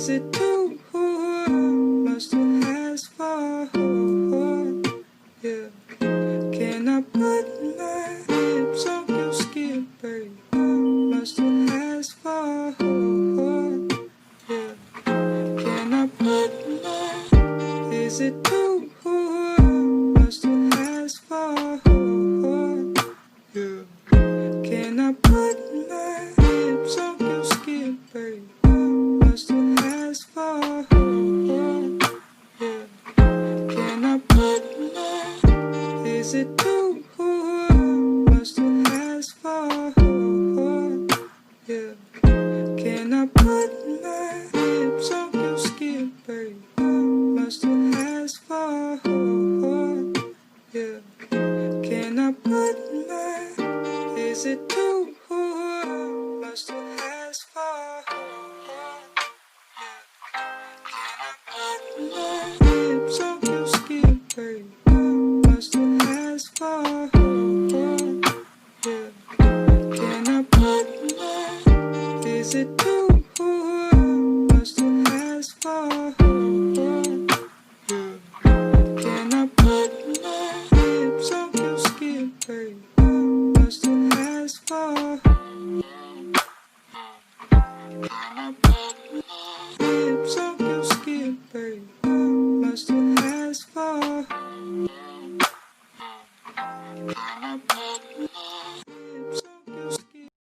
Is it too much to ask for? Yeah. Can I put my lips on your skin, baby? Much to ask for? Yeah. Can I put my? Is it too much to ask for? Yeah. Can I put my lips on your skin, baby? Much to ask for? Yeah. Can I put my? Is it too much to ask for? Yeah. Can I put my lips on your skin, baby? Much to ask for? Yeah. Can I put my? Is it too much to ask for? Lips on your skin, baby. Much to ask for? Yeah. Can I put my? Is it